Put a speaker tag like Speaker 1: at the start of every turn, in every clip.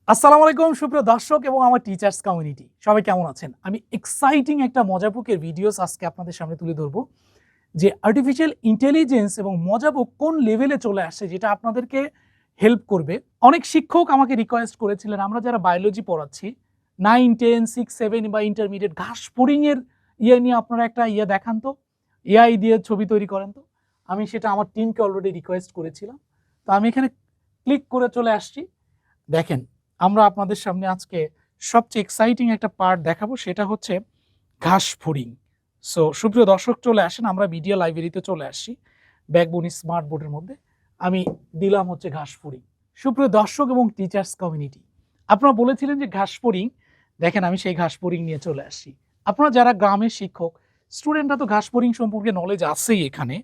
Speaker 1: আসসালামু আলাইকুম সুপ্রিয় দর্শক এবং আমার টিচার্স কমিউনিটি, সবাই কেমন আছেন? আমি এক্সাইটিং একটা মজাবুকের ভিডিওস আজকে আপনাদের সামনে তুলে ধরবো যে আর্টিফিশিয়াল ইন্টেলিজেন্স এবং মজাবুক কোন লেভেলে চলে আসছে, যেটা আপনাদেরকে হেল্প করবে। অনেক শিক্ষক আমাকে রিকোয়েস্ট করেছিলেন, আমরা যারা বায়োলজি পড়াচ্ছি 9, 10, 6, 7 বা ইন্টারমিডিয়েট, ঘাস ফড়িংয়ের নিয়ে আপনারা একটা দেখান তো, এআই দিয়ে ছবি তৈরি করেন তো। আমি সেটা আমার টিমকে অলরেডি রিকোয়েস্ট করেছিলাম, তো আমি এখানে ক্লিক করে চলে আসছি। দেখেন, আমরা আপনাদের সামনে আজকে সবচেয়ে এক্সাইটিং একটা পার্ট দেখাবো, সেটা হচ্ছে ঘাস ফড়িং। সো সুপ্রিয় দর্শক, চলে আসেন, আমরা মিডিয়া লাইব্রেরিতে চলে আসছি। ব্যাকবোন স্মার্ট বোর্ডের মধ্যে আমি দিলাম হচ্ছে ঘাস ফড়িং। সুপ্রিয় দর্শক এবং টিচার্স কমিউনিটি, আপনারা বলেছিলেন যে ঘাস ফড়িং, দেখেন আমি সেই ঘাস ফড়িং নিয়ে চলে আসছি। আপনারা যারা গ্রামের শিক্ষক, স্টুডেন্টরা তো ঘাস ফড়িং সম্পর্কে নলেজ আছেই এখানে।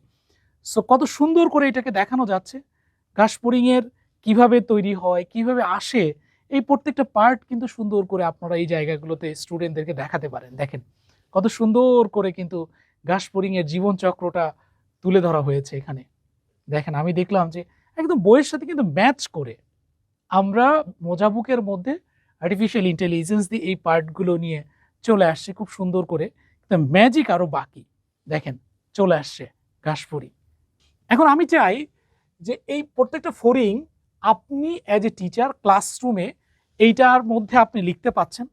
Speaker 1: সো কত সুন্দর করে এটাকে দেখানো যাচ্ছে, ঘাস ফড়িংয়ের কিভাবে তৈরি হয়, কিভাবে আসে, এই প্রত্যেকটা পার্ট কিন্তু সুন্দর করে আপনারা এই জায়গাগুলোতে স্টুডেন্টদেরকে দেখাতে পারেন। দেখেন কত সুন্দর করে কিন্তু ঘাস ফড়িংয়ের জীবন চক্রটা তুলে ধরা হয়েছে এখানে। দেখেন, আমি দেখলাম যে একদম বইয়ের সাথে কিন্তু ম্যাচ করে আমরা মজাবুকের মধ্যে আর্টিফিশিয়াল ইন্টেলিজেন্স দিয়ে এই পার্টগুলো নিয়ে চলে আসছে খুব সুন্দর করে। ম্যাজিক আরও বাকি, দেখেন চলে আসছে ঘাস ফড়িং। এখন আমি চাই যে এই প্রত্যেকটা ফড়িং আপনি অ্যাজ এ টিচার ক্লাসরুমে এইটার মধ্যে আপনি লিখতে পাচ্ছেন,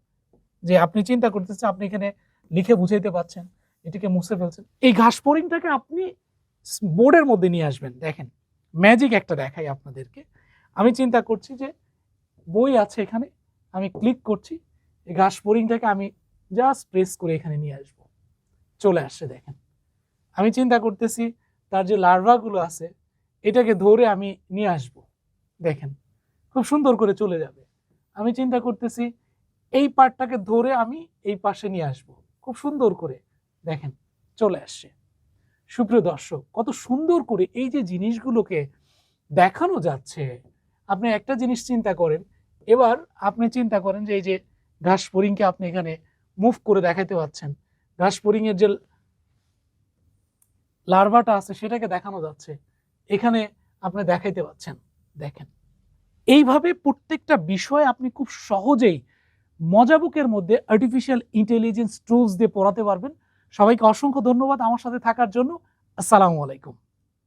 Speaker 1: যে আপনি চিন্তা করতেছেন আপনি এখানে লিখে বুঝাইতে পাচ্ছেন, এটাকে মুছে ফেলছেন। এই ঘাস ফড়িংটাকে আপনি বোর্ডের মধ্যে নিয়ে আসবেন। দেখেন ম্যাজিক একটা দেখাই আপনাদেরকে। আমি চিন্তা করছি যে বই আছে এখানে, আমি ক্লিক করছি, এই ঘাস ফড়িংটাকে আমি জাস্ট প্রেস করে এখানে নিয়ে আসবো, চলে আসছে। দেখেন আমি চিন্তা করতেছি তার যে লার্ভাগুলো আছে এটাকে ধরে আমি নিয়ে আসব, দেখেন খুব সুন্দর করে চলে যাবে। আমি চিন্তা করতেছি এই পার্টটাকে ধরে আমি এই পাশে নিয়ে আসব, খুব সুন্দর করে, দেখেন চলে আসছে। সুপ্রিয় দর্শক, কত সুন্দর করে এই যে জিনিসগুলোকে দেখানো যাচ্ছে। আপনি একটা জিনিস চিন্তা করেন, এবার আপনি চিন্তা করেন যে এই যে ঘাস ফড়িংকে আপনি এখানে মুভ করে দেখাতে পাচ্ছেন, ঘাস ফড়িংয়ের যে লার্ভাটা আছে সেটাকে দেখানো যাচ্ছে, এখানে আপনি দেখাইতে পাচ্ছেন। দেখেন এইভাবে প্রত্যেকটা বিষয় আপনি খুব সহজেই মজাবুকের মধ্যে আর্টিফিশিয়াল ইন্টেলিজেন্স টুলস দিয়ে পড়াতে পারবেন। সবাইকে অসংখ্য ধন্যবাদ আমার সাথে থাকার জন্য। আসসালামু আলাইকুম।